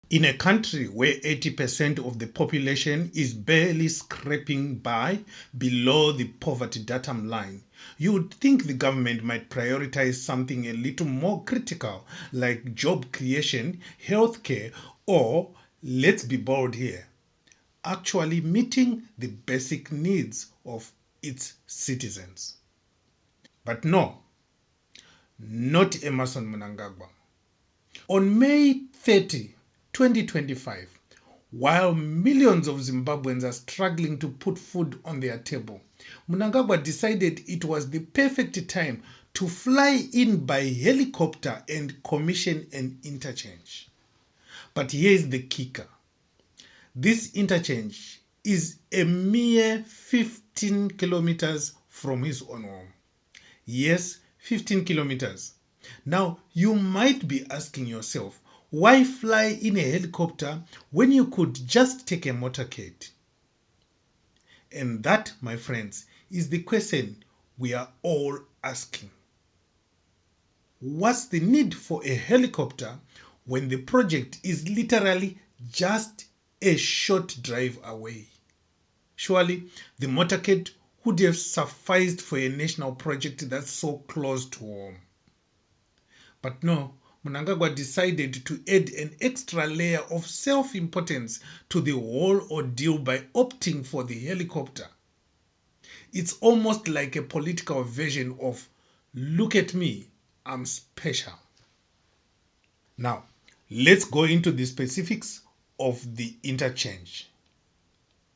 In a country where 80% of the population is barely scraping by below the poverty datum line, you would think the government might prioritize something a little more critical like job creation, healthcare, or, let's be bold here, actually meeting the basic needs of its citizens. But no, not Emerson Mnangagwa. On May 30, 2025, while millions of Zimbabweans are struggling to put food on their table, Mnangagwa decided it was the perfect time to fly in by helicopter and commission an interchange. But here's the kicker. This interchange is a mere 15 kilometers from his own home. Yes, 15 kilometers. Now, you might be asking yourself, why fly in a helicopter when you could just take a motorcade? And that, my friends, is the question we are all asking. What's the need for a helicopter when the project is literally just a short drive away? Surely the motorcade would have sufficed for a national project that's so close to home. But no, Mnangagwa decided to add an extra layer of self-importance to the whole ordeal by opting for the helicopter. It's almost like a political version of, look at me, I'm special. Now, let's go into the specifics of the interchange.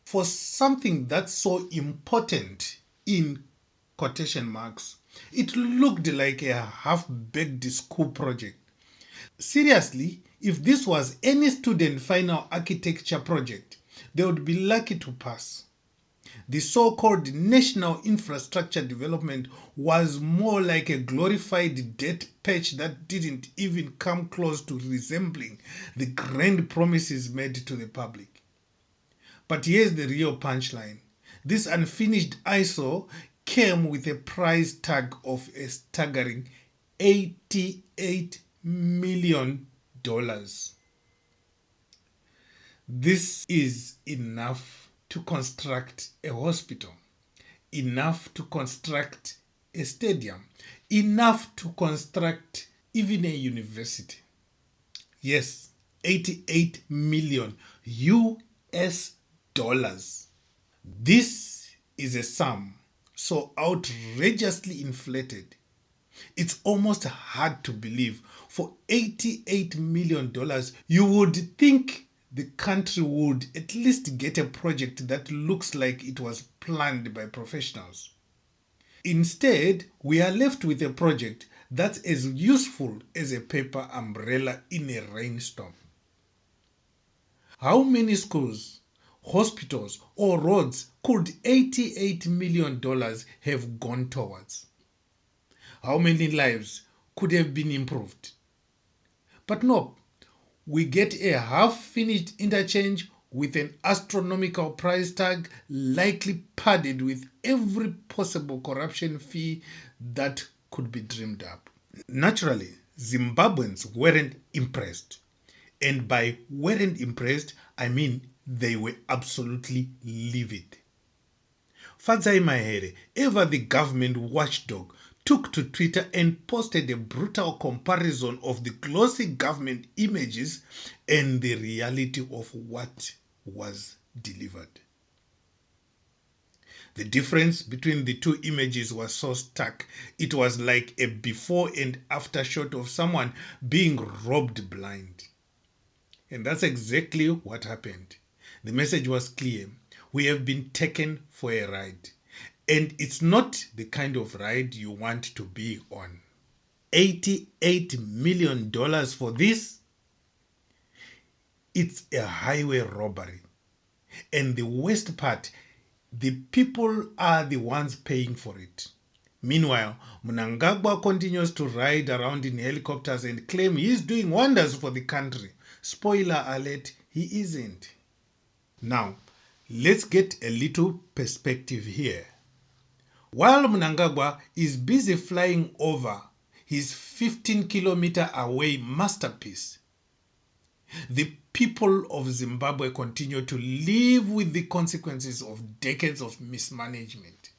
For something that's so important in quotation marks, it looked like a half-baked school project. Seriously, if this was any student final architecture project, they would be lucky to pass. The so-called national infrastructure development was more like a glorified dirt patch that didn't even come close to resembling the grand promises made to the public. But here's the real punchline. This unfinished eyesore came with a price tag of a staggering $88 million. This is enough to construct a hospital, enough to construct a stadium, enough to construct even a university. Yes, 88 million US dollars. This is a sum so outrageously inflated. It's almost hard to believe. For $88 million, you would think the country would at least get a project that looks like it was planned by professionals. Instead, we are left with a project that's as useful as a paper umbrella in a rainstorm. How many schools, hospitals, or roads could $88 million have gone towards? How many lives could have been improved? But no, we get a half-finished interchange with an astronomical price tag likely padded with every possible corruption fee that could be dreamed up. Naturally, Zimbabweans weren't impressed. And by weren't impressed, I mean they were absolutely livid. Fadzai Mahere, ever the government watchdog, took to Twitter and posted a brutal comparison of the glossy government images and the reality of what was delivered. The difference between the two images was so stark, it was like a before and after shot of someone being robbed blind. And that's exactly what happened. The message was clear. We have been taken for a ride. And it's not the kind of ride you want to be on. $88 million for this? It's a highway robbery. And the worst part, the people are the ones paying for it. Meanwhile, Mnangagwa continues to ride around in helicopters and claim he's doing wonders for the country. Spoiler alert, he isn't. Now, let's get a little perspective here. While Mnangagwa is busy flying over his 15-kilometer away masterpiece, The people of Zimbabwe continue to live with the consequences of decades of mismanagement.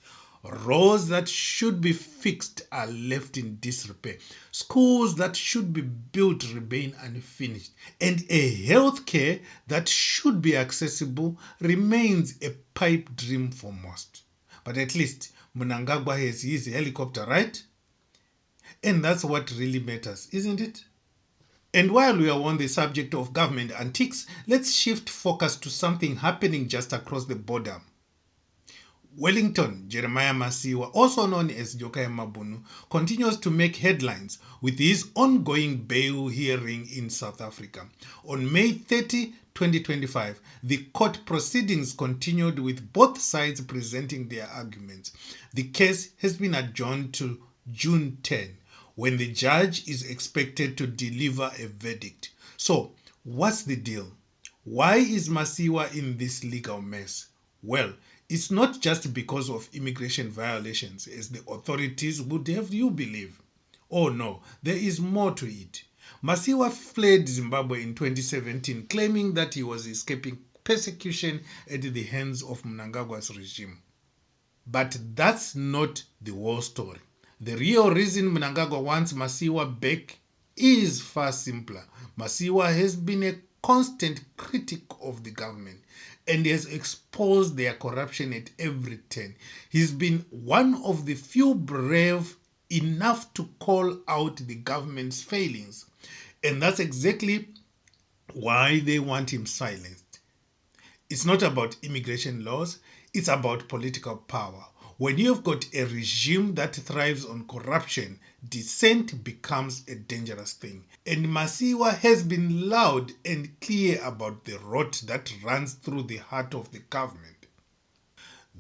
Roads that should be fixed are left in disrepair. Schools that should be built remain unfinished. And a healthcare that should be accessible remains a pipe dream for most. But at least Mnangagwa has his helicopter, right? And that's what really matters, isn't it? And while we are on the subject of government antics, let's shift focus to something happening just across the border. Wellington Jeremiah Masiwa, also known as Nyoka Mabunu, continues to make headlines with his ongoing bail hearing in South Africa. On May 30, 2025, the court proceedings continued with both sides presenting their arguments. The case has been adjourned to June 10, when the judge is expected to deliver a verdict. So, what's the deal? Why is Masiwa in this legal mess? Well, it's not just because of immigration violations, as the authorities would have you believe. Oh no, there is more to it. Masiwa fled Zimbabwe in 2017, claiming that he was escaping persecution at the hands of Mnangagwa's regime. But that's not the whole story. The real reason Mnangagwa wants Masiwa back is far simpler. Masiwa has been a constant critic of the government and has exposed their corruption at every turn. He's been one of the few brave enough to call out the government's failings. And that's exactly why they want him silenced. It's not about immigration laws, it's about political power. When you've got a regime that thrives on corruption, dissent becomes a dangerous thing. And Masiwa has been loud and clear about the rot that runs through the heart of the government.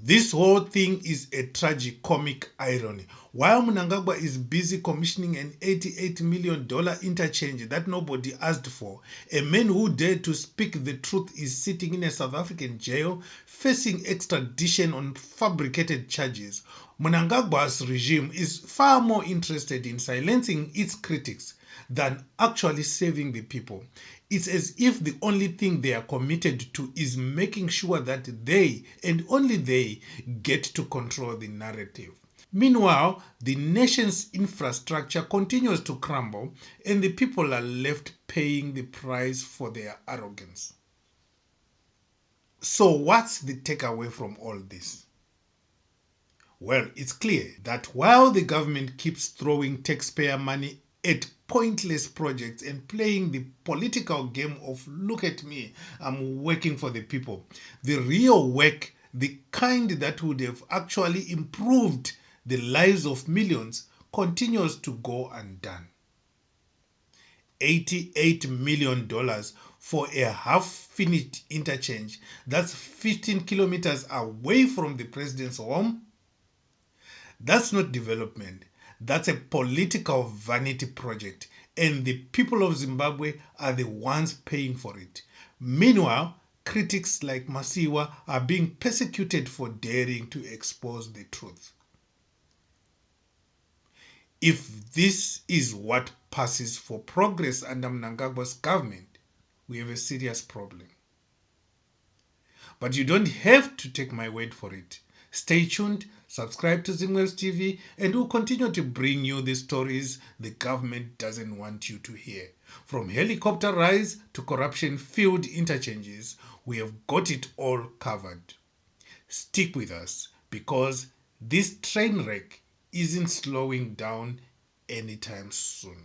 This whole thing is a tragicomic irony. While Mnangagwa is busy commissioning an $88 million interchange that nobody asked for, a man who dared to speak the truth is sitting in a South African jail facing extradition on fabricated charges. Mnangagwa's regime is far more interested in silencing its critics than actually saving the people. It's as if the only thing they are committed to is making sure that they, and only they, get to control the narrative. Meanwhile, the nation's infrastructure continues to crumble and the people are left paying the price for their arrogance. So what's the takeaway from all this? Well, it's clear that while the government keeps throwing taxpayer money at pointless projects and playing the political game of look at me, I'm working for the people, the real work, the kind that would have actually improved the lives of millions, continues to go undone. $88 million for a half-finished interchange that's 15 kilometers away from the president's home? That's not development. That's a political vanity project, and the people of Zimbabwe are the ones paying for it. Meanwhile, critics like Masiwa are being persecuted for daring to expose the truth. If this is what passes for progress under Mnangagwa's government, we have a serious problem. But you don't have to take my word for it. Stay tuned, subscribe to Zimwaves TV, and we'll continue to bring you the stories the government doesn't want you to hear. From helicopter rides to corruption-filled interchanges, we have got it all covered. Stick with us, because this train wreck isn't slowing down anytime soon.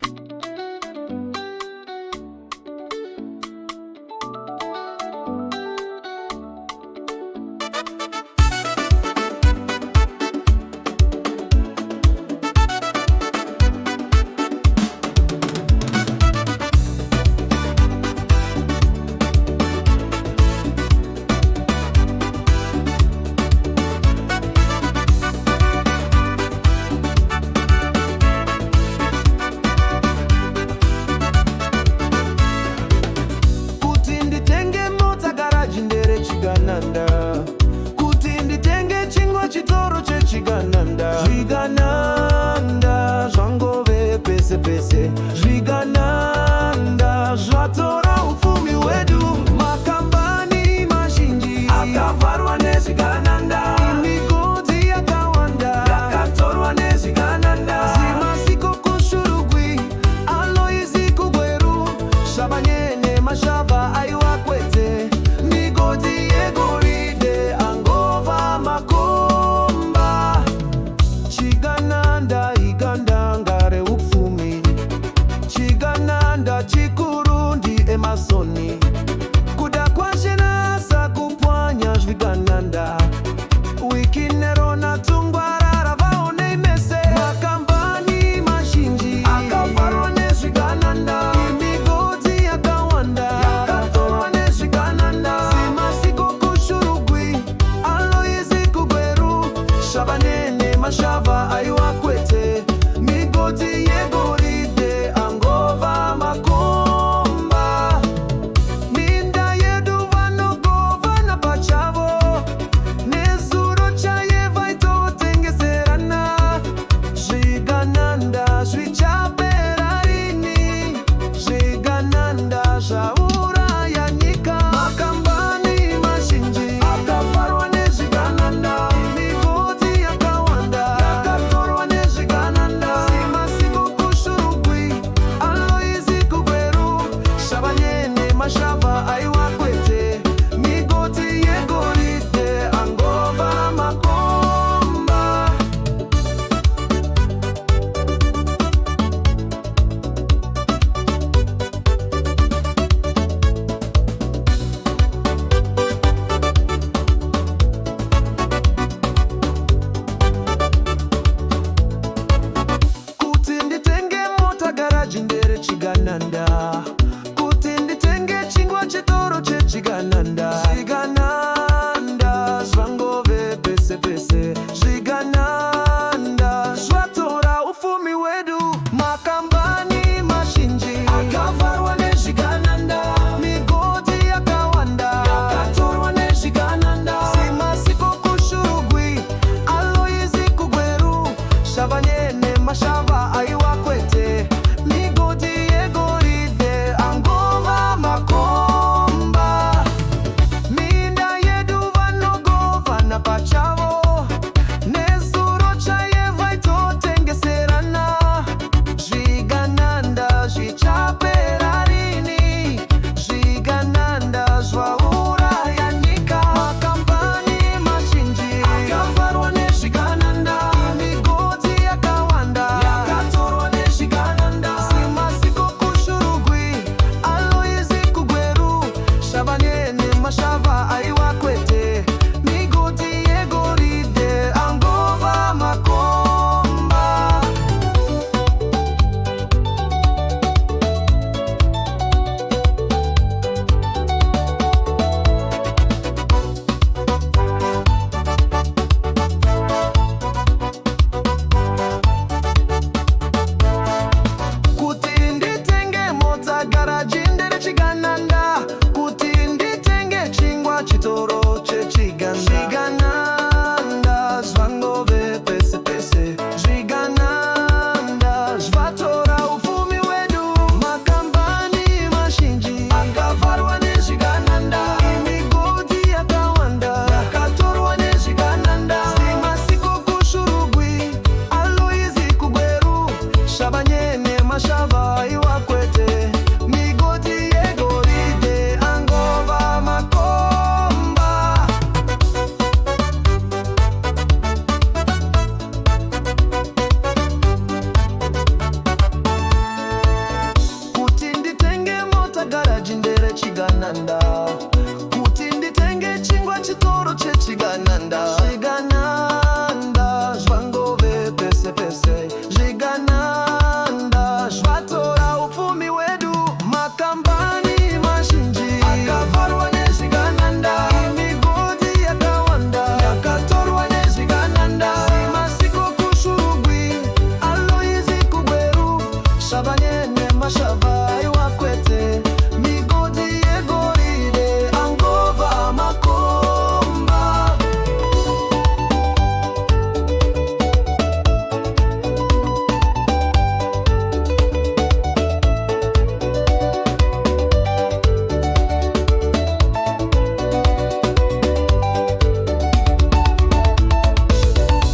chechigananda kuti nditenge chingwa chitoro chechigananda zvigananda zvangove pese pese zvigananda zvatora upfumi wedu makambani mazhinji akavharwa nezvigananda migodhi yakawanda yakatorwa nezvigananda simasiko kushurugwi aloizi kugweru shavanye nemashava iwakwete migodhi yegoridhe angova makomba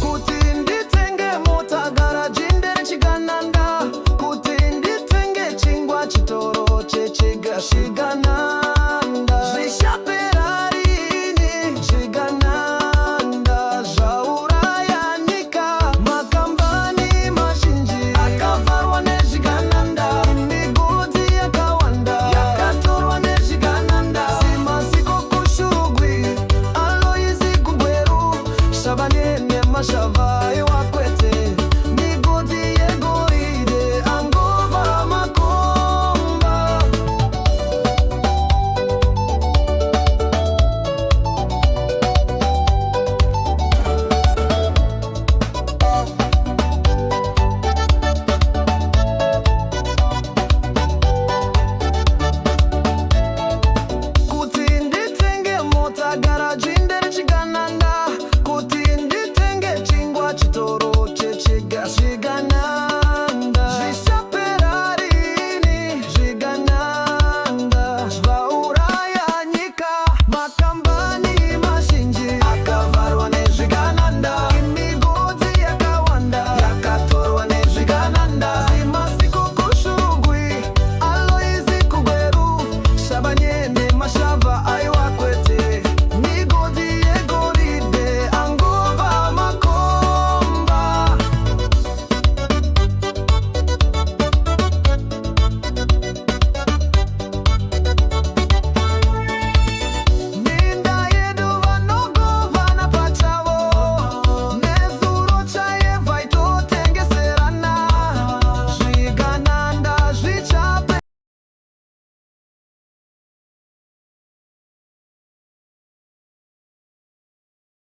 kuti nditenge mota garaji mbere chigananda kuti nditenge chingwa chitoro chechigananda